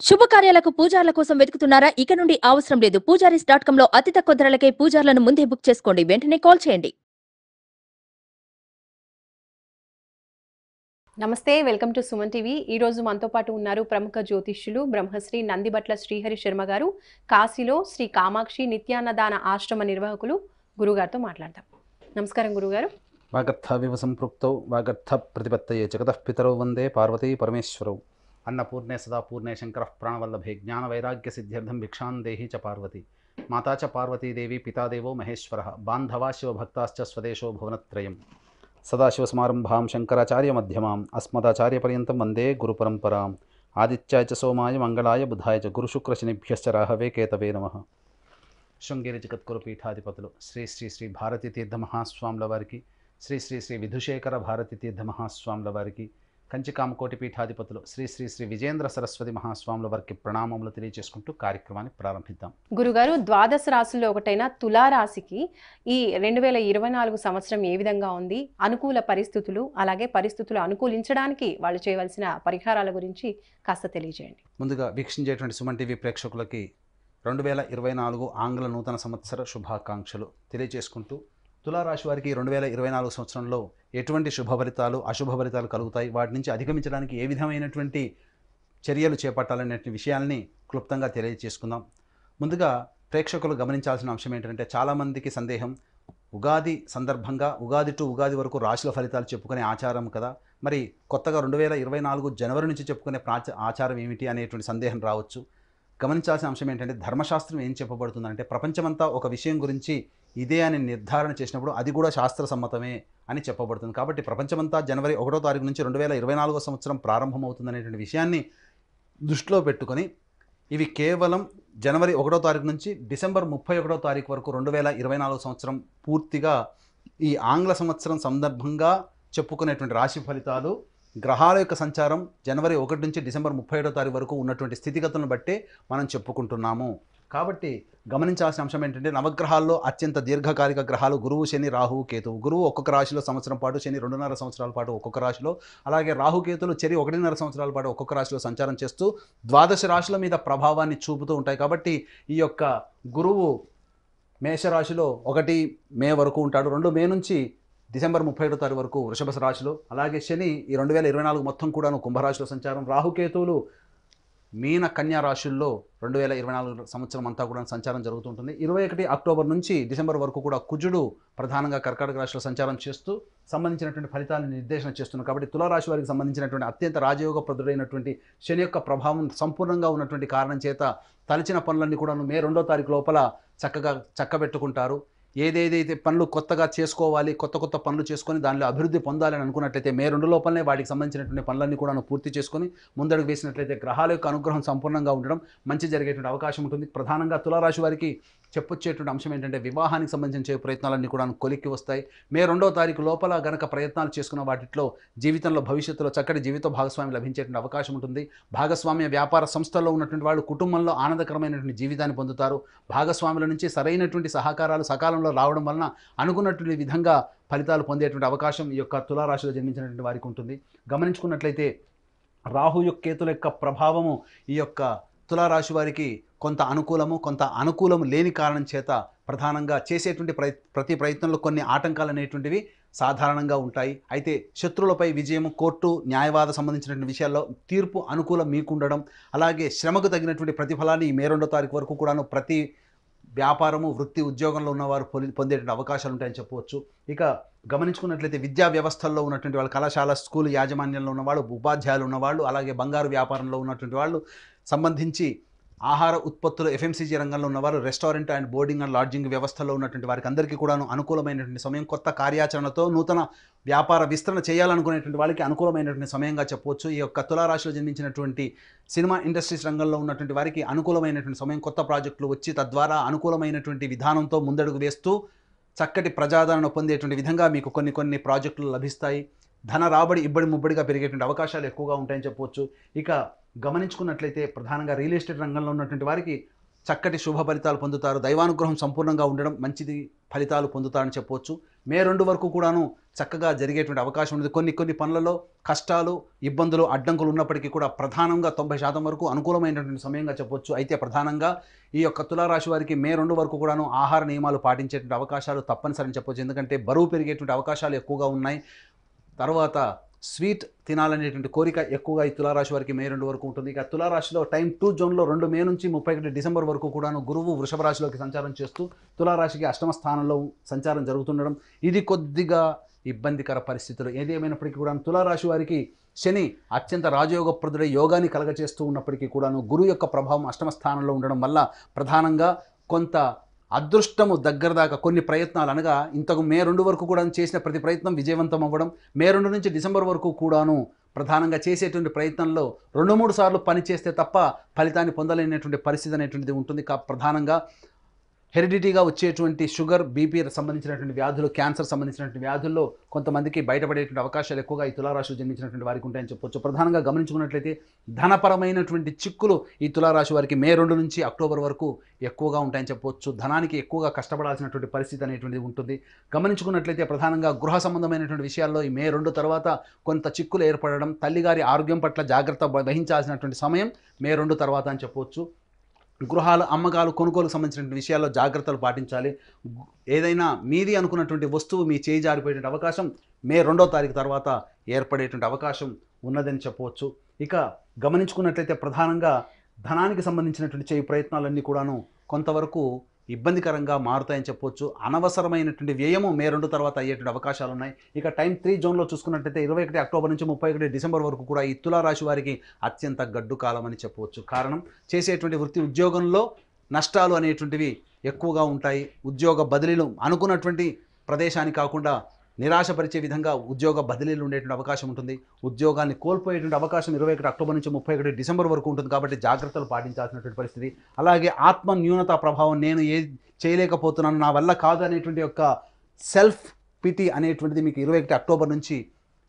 శుభకార్యాలకు పూజార్ల కోసం వెతుకుతున్నారా? ఇక నుండి అవసరం లేదు. పూజారీస్.com లో అతి తక్కువ ధరలకే పూజార్లను ముందే బుక్ చేసుకోండి. వెంటనే కాల్ చేయండి. నమస్తే, వెల్కమ్ టు సుమన్ టీవీ. ఈ రోజు మనతో పాటు ఉన్నారు ప్రముఖ జ్యోతిష్యులు బ్రహ్మశ్రీ నందిబట్ల శ్రీహరి శర్మ గారు. కాశీలో శ్రీ కామాక్షి నిత్యాన్నదాన ఆశ్రమ నిర్వాహకులు. గురుగారితో మాట్లాడదాం. నమస్కారం గురుగారు. వాగర్థవివ సంపృక్తౌ వాగర్థ ప్రతిపత్తయే జగతః పితరౌ వందే పార్వతీ పరమేశ్వరౌ. అన్నపూర్ణే సదా పూర్ణే శంకరః ప్రాణవల్లభే జ్ఞాన వైరాగ్య సిద్ధ్యర్థం భిక్షాం దేహి చ పార్వతి. మాతా చ పార్వతీదేవి పితాదేవో మహేశ్వరః. బాంధవా శివభక్తాశ్చ స్వదేశో భువనత్రయం. సదాశివసమారంభాం శంకరాచార్య మధ్యమాం అస్మదాచార్యపర్యంతం వందే గురుపరంపరాం. ఆదిత్యాయ చ సోమాయ మంగళాయ బుధాయ చ గురుశుక్రశనిభ్యశ్చ రాహవే కేతవే నమః. శృంగేరి జగద్గురు పీఠాధిపతులు శ్రీ శ్రీ శ్రీ భారతీ తీర్థ మహాస్వాముల వారికి, శ్రీ శ్రీ శ్రీ విధుశేఖర భారతీ తీర్థ మహాస్వాముల వారికి, కంచికామకోటి పీఠాధిపతులు శ్రీ శ్రీ శ్రీ విజేంద్ర సరస్వతి మహాస్వాముల వారికి ప్రణామములు తెలియజేసుకుంటూ కార్యక్రమాన్ని ప్రారంభిద్దాం. గురుగారు, ద్వాదశ రాశుల్లో ఒకటైన తులారాశికి ఈ 2024 సంవత్సరం ఏ విధంగా ఉంది? అనుకూల పరిస్థితులు, అలాగే పరిస్థితులు అనుకూలించడానికి వాళ్ళు చేయవలసిన పరిహారాల గురించి కాస్త తెలియజేయండి. ముందుగా వీక్షించేటువంటి సుమన్ టీవీ ప్రేక్షకులకి 2024 ఆంగ్ల నూతన సంవత్సర శుభాకాంక్షలు తెలియజేసుకుంటూ, తులారాశి వారికి 2024 సంవత్సరంలో ఎటువంటి శుభ ఫలితాలు అశుభ ఫలితాలు కలుగుతాయి, వాటి నుంచి అధిగమించడానికి ఏ విధమైనటువంటి చర్యలు చేపట్టాలనే విషయాల్ని క్లుప్తంగా తెలియజేసుకుందాం. ముందుగా ప్రేక్షకులు గమనించాల్సిన అంశం ఏంటంటే, చాలామందికి సందేహం, ఉగాది సందర్భంగా ఉగాది టు ఉగాది వరకు రాశుల ఫలితాలు చెప్పుకునే ఆచారం కదా, మరి కొత్తగా 2024 జనవరి నుంచి చెప్పుకునే ఆచారం ఏమిటి అనేటువంటి సందేహం రావచ్చు. గమనించాల్సిన అంశం ఏంటంటే, ధర్మశాస్త్రం ఏం చెప్పబడుతుందంటే, ప్రపంచమంతా ఒక విషయం గురించి ఇదే అని నిర్ధారణ చేసినప్పుడు అది కూడా శాస్త్ర సమ్మతమే అని చెప్పబడుతుంది. కాబట్టి ప్రపంచమంతా జనవరి 1వ తారీఖు నుంచి 2024 సంవత్సరం ప్రారంభమవుతుందనేటువంటి విషయాన్ని దృష్టిలో పెట్టుకొని, ఇవి కేవలం జనవరి 1వ తారీఖు నుంచి డిసెంబర్ 31వ తారీఖు వరకు 2024 సంవత్సరం పూర్తిగా ఈ ఆంగ్ల సంవత్సరం సందర్భంగా చెప్పుకునేటువంటి రాశి ఫలితాలు, గ్రహాల యొక్క సంచారం జనవరి 1 నుంచి డిసెంబర్ 31వ తారీఖు వరకు ఉన్నటువంటి స్థితిగతులను బట్టే మనం చెప్పుకుంటున్నాము. కాబట్టి గమనించాల్సిన అంశం ఏంటంటే, నవగ్రహాల్లో అత్యంత దీర్ఘకాలిక గ్రహాలు గురువు, శని, రాహువు, కేతువు. గురువు ఒక్కొక్క రాశిలో సంవత్సరం పాటు, శని 2.5 సంవత్సరాల పాటు ఒక్కొక్క రాశిలో, అలాగే రాహుకేతులు చెరి 1.5 సంవత్సరాల పాటు ఒక్కొక్క రాశిలో సంచారం చేస్తూ ద్వాదశ రాశుల మీద ప్రభావాన్ని చూపుతూ ఉంటాయి. కాబట్టి ఈ యొక్క గురువు మేషరాశిలో 1 మే వరకు ఉంటాడు, 2 మే నుంచి డిసెంబర్ 31వ తారీఖు వరకు వృషభ రాశిలో, అలాగే శని ఈ 2024 మొత్తం కూడాను కుంభరాశిలో సంచారం, రాహుకేతువులు మీన కన్యా రాశుల్లో 2024 సంవత్సరం అంతా కూడా సంచారం జరుగుతుంటుంది. 21 అక్టోబర్ నుంచి డిసెంబర్ వరకు కూడా కుజుడు ప్రధానంగా కర్కాటక రాశిలో సంచారం చేస్తూ సంబంధించినటువంటి ఫలితాలను నిర్దేశన చేస్తున్నారు. కాబట్టి తులారాశి వారికి సంబంధించినటువంటి అత్యంత రాజయోగప్రదుడైనటువంటి శని యొక్క ప్రభావం సంపూర్ణంగా ఉన్నటువంటి కారణం చేత తలచిన పనులన్నీ కూడా మే 2వ తారీఖు లోపల చక్కగా చక్కబెట్టుకుంటారు. ఏదేదైతే పనులు కొత్తగా చేసుకోవాలి, కొత్త పనులు చేసుకొని దానిలో అభివృద్ధి పొందాలని అనుకున్నట్లయితే మే 2 లోపలనే వాటికి సంబంధించినటువంటి పనులన్నీ కూడా పూర్తి చేసుకొని ముందడుగు వేసినట్లయితే గ్రహాల యొక్క అనుగ్రహం సంపూర్ణంగా ఉండడం, మంచి జరిగేటువంటి అవకాశం ఉంటుంది. ప్రధానంగా తులారాశి వారికి చెప్పొచ్చేటువంటి అంశం ఏంటంటే, వివాహానికి సంబంధించిన ప్రయత్నాలన్నీ కూడా కొలిక్కి వస్తాయి. మే 2వ తారీఖు లోపల గనక ప్రయత్నాలు చేసుకున్న వాటిలో జీవితంలో భవిష్యత్తులో చక్కటి జీవిత భాగస్వామి లభించేటువంటి అవకాశం ఉంటుంది. భాగస్వామ్య వ్యాపార సంస్థల్లో ఉన్నటువంటి వాళ్ళు కుటుంబంలో ఆనందకరమైనటువంటి జీవితాన్ని పొందుతారు. భాగస్వాముల నుంచి సరైనటువంటి సహకారాలు సకాలంలో రావడం వలన అనుకున్నటువంటి విధంగా ఫలితాలు పొందేటువంటి అవకాశం ఈ యొక్క తులారాశిలో జన్మించినటువంటి వారికి ఉంటుంది. గమనించుకున్నట్లయితే రాహు యొక్క కేతుల యొక్క ప్రభావము ఈ యొక్క తులారాశి వారికి కొంత అనుకూలము, కొంత అనుకూలము లేని కారణం చేత ప్రధానంగా చేసేటువంటి ప్రతి ప్రయత్నంలో కొన్ని ఆటంకాలు అనేటువంటివి సాధారణంగా ఉంటాయి. అయితే శత్రువులపై విజయము, కోర్టు న్యాయవాద సంబంధించినటువంటి విషయాల్లో తీర్పు అనుకూలం మీకుండడం, అలాగే శ్రమకు తగినటువంటి ప్రతిఫలాన్ని ఈ మే 2వ తారీఖు వరకు కూడాను ప్రతి వ్యాపారము, వృత్తి, ఉద్యోగంలో ఉన్నవారు పొందేటువంటి అవకాశాలు ఉంటాయని చెప్పవచ్చు. ఇక గమనించుకున్నట్లయితే విద్యా వ్యవస్థల్లో ఉన్నటువంటి వాళ్ళు, కళాశాల, స్కూల్ యాజమాన్యంలో ఉన్నవాళ్ళు, ఉపాధ్యాయులు ఉన్నవాళ్ళు, అలాగే బంగారు వ్యాపారంలో ఉన్నటువంటి వాళ్ళు, సంబంధించి ఆహార ఉత్పత్తులు ఎఫ్ఎంసీజీ రంగంలో ఉన్నవారు, restaurant and boarding and lodging వ్యవస్థలో ఉన్నటువంటి వారికి అందరికీ కూడాను అనుకూలమైనటువంటి సమయం. కొత్త కార్యాచరణతో నూతన వ్యాపార విస్తరణ చేయాలనుకునేటువంటి వాళ్ళకి అనుకూలమైనటువంటి సమయంగా చెప్పవచ్చు. ఈ యొక్క తులారాశిలో జన్మించినటువంటి సినిమా ఇండస్ట్రీస్ రంగంలో ఉన్నటువంటి వారికి అనుకూలమైనటువంటి సమయం. కొత్త ప్రాజెక్టులు వచ్చి తద్వారా అనుకూలమైనటువంటి విధానంతో ముందడుగు వేస్తూ చక్కటి ప్రజాదరణ పొందేటువంటి విధంగా మీకు కొన్ని ప్రాజెక్టులు లభిస్తాయి. ధన రాబడి ఇబ్బడి ముబ్బడిగా పెరిగేటువంటి అవకాశాలు ఎక్కువగా ఉంటాయని చెప్పవచ్చు. ఇక గమనించుకున్నట్లయితే ప్రధానంగా రియల్ ఎస్టేట్ రంగంలో ఉన్నటువంటి వారికి చక్కటి శుభ ఫలితాలు పొందుతారు. దైవానుగ్రహం సంపూర్ణంగా ఉండడం మంచిది ఫలితాలు పొందుతారని చెప్పవచ్చు. మే 2 వరకు కూడాను చక్కగా జరిగేటువంటి అవకాశం ఉంది. కొన్ని పనులలో కష్టాలు, ఇబ్బందులు, అడ్డంకులు ఉన్నప్పటికీ కూడా ప్రధానంగా 90% వరకు అనుకూలమైనటువంటి సమయంగా చెప్పవచ్చు. అయితే ప్రధానంగా ఈ యొక్క తులారాశి వారికి మే 2 వరకు కూడాను ఆహార నియమాలు పాటించేటువంటి అవకాశాలు తప్పనిసరి అని చెప్పవచ్చు. ఎందుకంటే బరువు పెరిగేటువంటి అవకాశాలు ఎక్కువగా ఉన్నాయి. తర్వాత స్వీట్ తినాలనేటువంటి కోరిక ఎక్కువగా ఈ తులారాశి వారికి మే 2 వరకు ఉంటుంది. ఇక తులారాశిలో టైం 2 జోన్లో 2 మే నుంచి 31 డిసెంబర్ వరకు కూడాను గురువు వృషభ రాశిలోకి సంచారం చేస్తూ తులారాశికి అష్టమ స్థానంలో సంచారం జరుగుతుండడం ఇది కొద్దిగా ఇబ్బందికర పరిస్థితులు. ఏది ఏమైనప్పటికీ కూడా తులారాశి వారికి శని అత్యంత రాజయోగప్రదుడై యోగాన్ని కలగచేస్తూ ఉన్నప్పటికీ కూడాను గురువు యొక్క ప్రభావం అష్టమ స్థానంలో ఉండడం వల్ల ప్రధానంగా కొంత అదృష్టము దగ్గర దాకా కొన్ని ప్రయత్నాలు అనగా ఇంతకు మే 2 వరకు కూడా చేసిన ప్రతి ప్రయత్నం విజయవంతం అవ్వడం, మే 2 నుంచి డిసెంబర్ వరకు కూడాను ప్రధానంగా చేసేటువంటి ప్రయత్నంలో 2-3 సార్లు పని చేస్తే తప్ప ఫలితాన్ని పొందలేనటువంటి పరిస్థితి అనేటువంటిది ఉంటుంది. ప్రధానంగా హెరిడిటీగా వచ్చేటువంటి షుగర్, బీపీ సంబంధించినటువంటి వ్యాధులు, క్యాన్సర్ సంబంధించినటువంటి వ్యాధుల్లో కొంతమందికి బయటపడేటువంటి అవకాశాలు ఎక్కువగా ఈ తులారాశిలో జన్మించినటువంటి వారికి ఉంటాయని చెప్పొచ్చు. ప్రధానంగా గమనించుకున్నట్లయితే ధనపరమైనటువంటి చిక్కులు ఈ తులారాశి వారికి మే 2 నుంచి అక్టోబర్ వరకు ఎక్కువగా ఉంటాయని చెప్పవచ్చు. ధనానికి ఎక్కువగా కష్టపడాల్సినటువంటి పరిస్థితి అనేటువంటిది ఉంటుంది. గమనించుకున్నట్లయితే ప్రధానంగా గృహ సంబంధమైనటువంటి విషయాల్లో ఈ మే 2 తర్వాత కొంత చిక్కులు ఏర్పడడం, తల్లిగారి ఆరోగ్యం పట్ల జాగ్రత్త వహించాల్సినటువంటి సమయం మే 2 తర్వాత అని చెప్పవచ్చు. గృహాలు, అమ్మకాలు, కొనుగోలుకు సంబంధించిన విషయాల్లో జాగ్రత్తలు పాటించాలి. ఏదైనా మీది అనుకున్నటువంటి వస్తువు మీ చేయి జారిపోయేటువంటి అవకాశం మే 2వ తారీఖు తర్వాత ఏర్పడేటువంటి అవకాశం ఉన్నదని చెప్పవచ్చు. ఇక గమనించుకున్నట్లయితే ప్రధానంగా ధనానికి సంబంధించినటువంటి చేయి ప్రయత్నాలన్నీ కూడాను కొంతవరకు ఇబ్బందికరంగా మారుతాయని చెప్పవచ్చు. అనవసరమైనటువంటి వ్యయము మే 2 తర్వాత అయ్యేటువంటి అవకాశాలు ఉన్నాయి. ఇక టైం 3 జోన్లో చూసుకున్నట్లయితే 21 అక్టోబర్ నుంచి 31 డిసెంబర్ వరకు కూడా ఈ తులారాశి వారికి అత్యంత గడ్డు కాలం అని చెప్పవచ్చు. కారణం చేసేటువంటి వృత్తి ఉద్యోగంలో నష్టాలు అనేటువంటివి ఎక్కువగా ఉంటాయి. ఉద్యోగ బదిలీలు అనుకున్నటువంటి ప్రదేశానికి కాకుండా నిరాశపరిచే విధంగా ఉద్యోగ బదిలీలు ఉండేటువంటి అవకాశం ఉంటుంది. ఉద్యోగాన్ని కోల్పోయేటువంటి అవకాశం 21 అక్టోబర్ నుంచి 31 డిసెంబర్ వరకు ఉంటుంది. కాబట్టి జాగ్రత్తలు పాటించాల్సినటువంటి పరిస్థితి. అలాగే ఆత్మ న్యూనత ప్రభావం, నేను చేయలేకపోతున్నాను, నా వల్ల కాదు అనేటువంటి యొక్క సెల్ఫ్ పిటి అనేటువంటిది మీకు 21 అక్టోబర్ నుంచి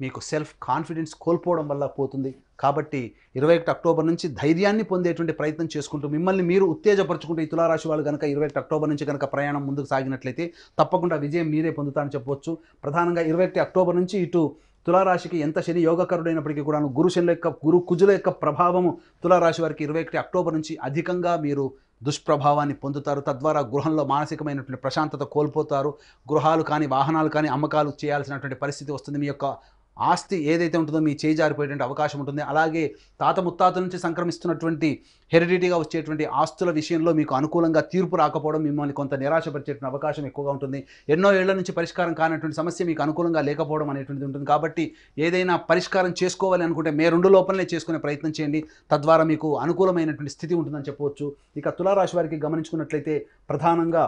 మీకు సెల్ఫ్ కాన్ఫిడెన్స్ కోల్పోవడం వల్ల పోతుంది. కాబట్టి 21 అక్టోబర్ నుంచి ధైర్యాన్ని పొందేటువంటి ప్రయత్నం చేసుకుంటూ మిమ్మల్ని మీరు ఉత్తేజపరచుకుంటూ ఈ తులారాశి వాళ్ళు కనుక 21 అక్టోబర్ నుంచి కనుక ప్రయాణం ముందుకు సాగినట్లయితే తప్పకుండా విజయం మీరే పొందుతారని చెప్పవచ్చు. ప్రధానంగా 21 అక్టోబర్ నుంచి ఇటు తులారాశికి ఎంత శని యోగకరుడైనప్పటికీ కూడా గురు కుజుల యొక్క ప్రభావము తులారాశి వారికి 21 అక్టోబర్ నుంచి అధికంగా మీరు దుష్ప్రభావాన్ని పొందుతారు. తద్వారా గృహంలో మానసికమైనటువంటి ప్రశాంతత కోల్పోతారు. గృహాలు కానీ, వాహనాలు కానీ అమ్మకాలు చేయాల్సినటువంటి పరిస్థితి వస్తుంది. మీ యొక్క ఆస్తి ఏదైతే ఉంటుందో మీ చేయి జారిపోయేటువంటి అవకాశం ఉంటుంది. అలాగే తాత ముత్తాతల నుంచి సంక్రమిస్తున్నటువంటి హెరిడిటీగా వచ్చేటువంటి ఆస్తుల విషయంలో మీకు అనుకూలంగా తీర్పు రాకపోవడం మిమ్మల్ని కొంత నిరాశపరిచేటువంటి అవకాశం ఎక్కువగా ఉంటుంది. ఎన్నో ఏళ్ల నుంచి పరిష్కారం కానటువంటి సమస్య మీకు అనుకూలంగా లేకపోవడం అనేటువంటిది ఉంటుంది. కాబట్టి ఏదైనా పరిష్కారం చేసుకోవాలి అనుకుంటే మే 2 లోపలనే చేసుకునే ప్రయత్నం చేయండి. తద్వారా మీకు అనుకూలమైనటువంటి స్థితి ఉంటుందని చెప్పవచ్చు. ఇక తులారాశి వారికి గమనించుకున్నట్లయితే ప్రధానంగా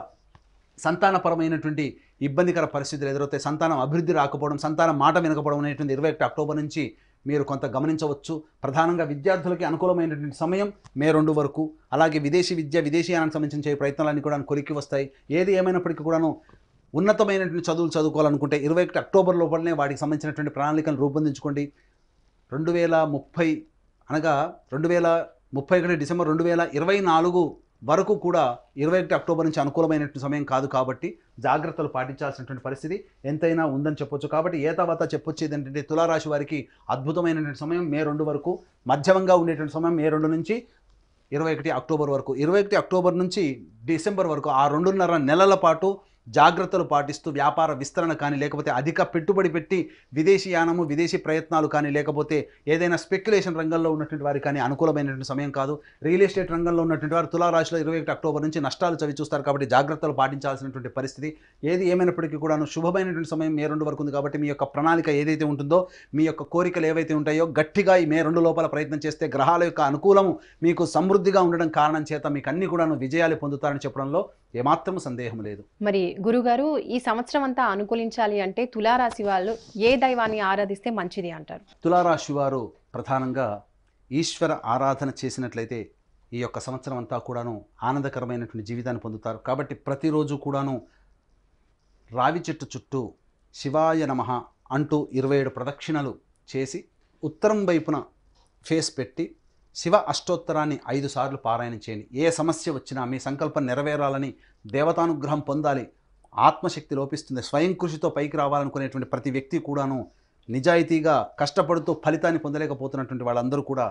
సంతానపరమైనటువంటి ఇబ్బందికర పరిస్థితులు ఎదురవుతాయి. సంతానం అభివృద్ధి రాకపోవడం, సంతానం మాట వినకపోవడం అనేటువంటి 21 అక్టోబర్ నుంచి మీరు కొంత గమనించవచ్చు. ప్రధానంగా విద్యార్థులకి అనుకూలమైనటువంటి సమయం మే 2 వరకు. అలాగే విదేశీ విద్య, విదేశీయానికి సంబంధించిన ప్రయత్నాలన్నీ కూడా కొలిక్కి వస్తాయి. ఏది ఏమైనప్పటికీ కూడాను ఉన్నతమైనటువంటి చదువులు చదువుకోవాలనుకుంటే 21 అక్టోబర్ లోపలనే వాటికి సంబంధించినటువంటి ప్రణాళికలు రూపొందించుకోండి. 2030 అనగా 2031 డిసెంబర్ 2024 వరకు కూడా 21 అక్టోబర్ నుంచి అనుకూలమైనటువంటి సమయం కాదు. కాబట్టి జాగ్రత్తలు పాటించాల్సినటువంటి పరిస్థితి ఎంతైనా ఉందని చెప్పొచ్చు. కాబట్టి తర్వాత చెప్పొచ్చేది ఏంటంటే తులారాశి వారికి అద్భుతమైనటువంటి సమయం మే 2 వరకు, మధ్యమంగా ఉండేటువంటి సమయం మే 2 నుంచి 21 అక్టోబర్ వరకు. 21 అక్టోబర్ నుంచి డిసెంబర్ వరకు ఆ 2.5 నెలల పాటు జాగ్రత్తలు పాటిస్తూ వ్యాపార విస్తరణ కానీ, లేకపోతే అధిక పెట్టుబడి పెట్టి విదేశీ యానము, విదేశీ ప్రయత్నాలు కానీ, లేకపోతే ఏదైనా స్పెక్యులేషన్ రంగంలో ఉన్నటువంటి వారికి కానీ అనుకూలమైనటువంటి సమయం కాదు. రియల్ ఎస్టేట్ రంగంలో ఉన్నటువంటి వారు తులారాశిలో 21 అక్టోబర్ నుంచి నష్టాలు చవి చూస్తారు. కాబట్టి జాగ్రత్తలు పాటించాల్సినటువంటి పరిస్థితి. ఏది ఏమైనప్పటికీ కూడా శుభమైనటువంటి సమయం మే 2 వరకు ఉంది. కాబట్టి మీ యొక్క ప్రణాళిక ఏదైతే ఉంటుందో, మీ యొక్క కోరికలు ఏవైతే ఉంటాయో గట్టిగా ఈ మే 2 లోపల ప్రయత్నం చేస్తే గ్రహాల యొక్క అనుకూలము మీకు సమృద్ధిగా ఉండడం కారణం చేత మీకు అన్ని కూడా విజయాలు పొందుతారని చెప్పడంలో ఏమాత్రం సందేహం లేదు. మరి గురుగారు, ఈ సంవత్సరం అంతా అనుకూలించాలి అంటే తులారాశి వాళ్ళు ఏ దైవాన్ని ఆరాధిస్తే మంచిది అంటారు? తులారాశి వారు ప్రధానంగా ఈశ్వర ఆరాధన చేసినట్లయితే ఈ యొక్క సంవత్సరం అంతా కూడాను ఆనందకరమైనటువంటి జీవితాన్ని పొందుతారు. కాబట్టి ప్రతిరోజు కూడాను రావి చెట్టు చుట్టూ శివాయ నమః అంటూ 27 ప్రదక్షిణలు చేసి ఉత్తరం వైపున ఫేస్ పెట్టి శివ అష్టోత్తరాన్ని 5 సార్లు పారాయణం చేయండి. ఏ సమస్య వచ్చినా మీ సంకల్పం నెరవేరాలని, దేవతానుగ్రహం పొందాలి, ఆత్మశక్తి లోపిస్తుంది, స్వయం కృషితో పైకి రావాలనుకునేటువంటి ప్రతి వ్యక్తి కూడాను నిజాయితీగా కష్టపడుతూ ఫలితాన్ని పొందలేకపోతున్నటువంటి వాళ్ళందరూ కూడా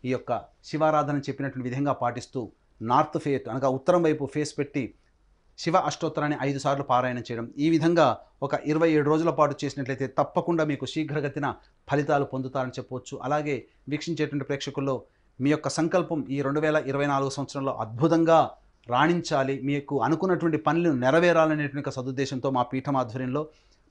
ఈ యొక్క శివారాధన చెప్పినటువంటి విధంగా పాటిస్తూ నార్త్ ఫేస్ అనగా ఉత్తరం వైపు ఫేస్ పెట్టి శివ అష్టోత్తరాన్ని 5 సార్లు పారాయణం చేయడం, ఈ విధంగా ఒక 27 రోజుల పాటు చేసినట్లయితే తప్పకుండా మీకు శీఘ్రగతిన ఫలితాలు పొందుతారని చెప్పవచ్చు. అలాగే వీక్షించేటువంటి ప్రేక్షకుల్లో మీ యొక్క సంకల్పం ఈ 2024 సంవత్సరంలో అద్భుతంగా రాణించాలి, మీకు అనుకున్నటువంటి పనులు నెరవేరాలనేటువంటి సదుద్దేశంతో మా పీఠం ఆధ్వర్యంలో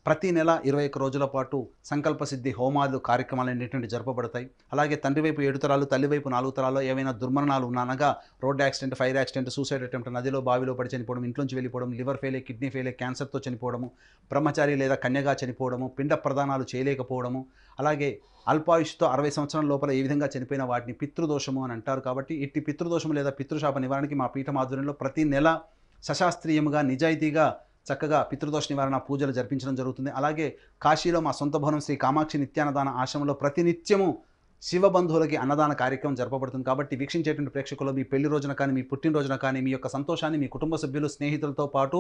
ప్రతి నెల 21 రోజుల పాటు సంకల్ప సిద్ధి హోమాలు కార్యక్రమాలు అనేటువంటి జరపబడతాయి. అలాగే తండ్రి వైపు 7 తరాలు, తల్లి వైపు 4 తరాల్లో ఏవైనా దుర్మరణాలు ఉన్నా, అనగా road accident, fire accident, suicide attempt, నదిలో బావిలో పడి చనిపోవడం, ఇంట్లోంచి వెళ్ళిపోవడం, లివర్ ఫెయిల్, కిడ్నీ ఫెయిల్, క్యాన్సర్తో చనిపోవడము, బ్రహ్మచారి లేదా కన్యగా చనిపోవడము, పిండ ప్రదానాలు చేయలేకపోవడము, అలాగే అల్పాయుష్తో 60 సంవత్సరాల లోపల ఏ విధంగా చనిపోయిన వాటిని పితృదోషము అని అంటారు. కాబట్టి ఇట్టి పితృదోషము లేదా పితృశాప నివారణకి మా పీఠం ఆధ్వర్యంలో ప్రతి నెల సశాస్త్రీయముగా నిజాయితీగా చక్కగా పితృదోష నివారణ పూజలు జరిపించడం జరుగుతుంది. అలాగే కాశీలో మా సొంత భవనం శ్రీ కామాక్షి నిత్యాన్నదాన ఆశ్రమంలో ప్రతినిత్యము శివబంధువులకి అన్నదాన కార్యక్రమం జరపబడుతుంది. కాబట్టి వీక్షించేటువంటి ప్రేక్షకులు మీ పెళ్లి రోజున కానీ, మీ పుట్టినరోజున కానీ మీ యొక్క సంతోషాన్ని మీ కుటుంబ సభ్యులు, స్నేహితులతో పాటు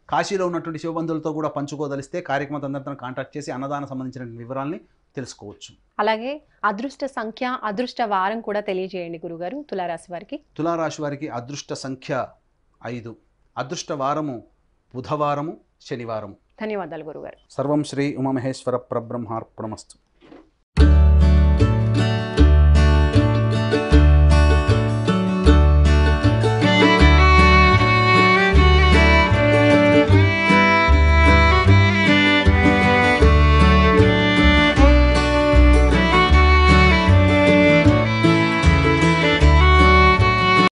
కాశీలో ఉన్నటువంటి శివబంధువులతో కూడా పంచుకోదలిస్తే కార్యక్రమం అందరితో కాంటాక్ట్ చేసి అన్నదానం సంబంధించిన వివరాల్ని తెలుసుకోవచ్చు. అలాగే అదృష్ట సంఖ్య, అదృష్ట వారం కూడా తెలియజేయండి గురుగారు తులారాశి వారికి. తులారాశి వారికి అదృష్ట సంఖ్య 5, అదృష్ట వారము బుధవారము, శనివారము. ధన్యవాదాలు గురుగారు. సర్వం శ్రీ ఉమామహేశ్వర పరబ్రహ్మార్పణమస్తు.